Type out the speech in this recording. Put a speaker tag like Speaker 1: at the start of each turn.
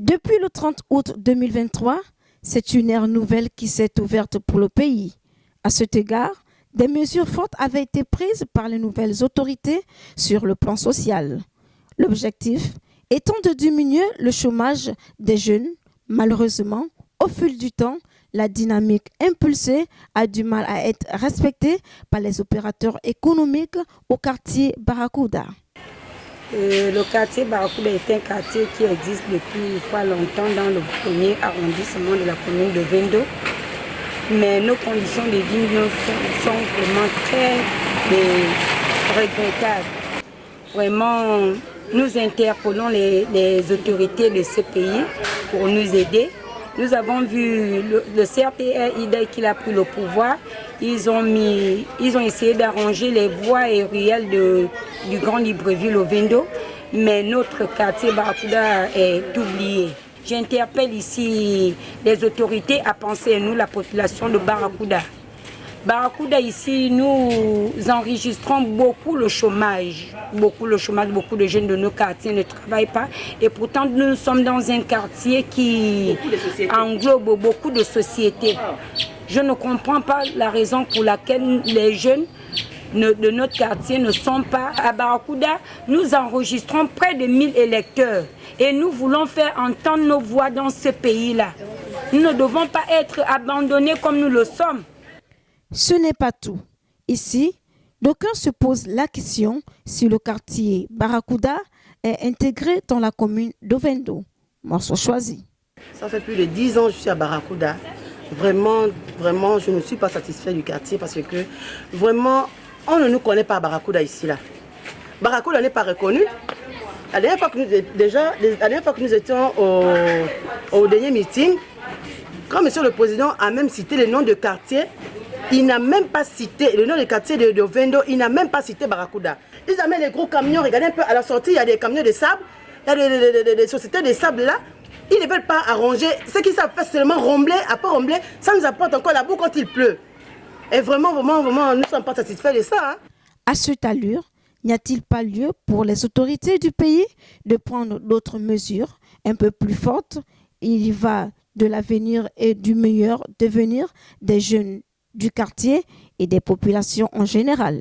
Speaker 1: Depuis le 30 août 2023, c'est une ère nouvelle qui s'est ouverte pour le pays. À cet égard, des mesures fortes avaient été prises par les nouvelles autorités sur le plan social. L'objectif étant de diminuer le chômage des jeunes. Malheureusement, au fil du temps, la dynamique impulsée a du mal à être respectée par les opérateurs économiques au quartier Barracuda.
Speaker 2: Le quartier Barracuda est un quartier qui existe depuis pas longtemps dans le premier arrondissement de la commune de Vendo. Mais nos conditions de vie sont vraiment très regrettables. Vraiment, nous interpellons les autorités de ce pays pour nous aider. Nous avons vu le CRTR qu'il a pris le pouvoir. Ils ont essayé d'arranger les voies et ruelles du Grand Libreville au Vendo, mais notre quartier Barracuda est oublié. J'interpelle ici les autorités à penser à nous, la population de Barracuda. Barracuda, ici, nous enregistrons beaucoup le chômage. Beaucoup de jeunes de nos quartiers ne travaillent pas. Et pourtant, nous sommes dans un quartier qui englobe beaucoup de sociétés. Je ne comprends pas la raison pour laquelle les jeunes de notre quartier ne sont pas à Barracuda. Nous enregistrons près de 1000 électeurs. Et nous voulons faire entendre nos voix dans ce pays-là. Nous ne devons pas être abandonnés comme nous le sommes.
Speaker 1: Ce n'est pas tout. Ici, d'aucuns se posent la question si le quartier Barracuda est intégré dans la commune d'Ovendo. Morceau choisi.
Speaker 3: Ça fait plus de 10 ans que je suis à Barracuda. Vraiment, je ne suis pas satisfait du quartier parce que vraiment, on ne nous connaît pas à Barracuda ici. Là. Barracuda n'est pas reconnu. La dernière fois que nous étions au dernier meeting, quand M. le Président a même cité le nom de quartier, il n'a même pas cité le nom du quartier de Vendo, il n'a même pas cité Barracuda. Ils amènent les gros camions, regardez un peu à la sortie, il y a des camions de sable, il y a des sociétés de sable là. Ils ne veulent pas arranger, ce qu'ils savent faire seulement rombler, après rombler, ça nous apporte encore la boue quand il pleut. Et vraiment, nous ne sommes pas satisfaits de ça. Hein.
Speaker 1: À cette allure, n'y a-t-il pas lieu pour les autorités du pays de prendre d'autres mesures un peu plus fortes? Il y va de l'avenir et du meilleur devenir des jeunes du quartier et des populations en général.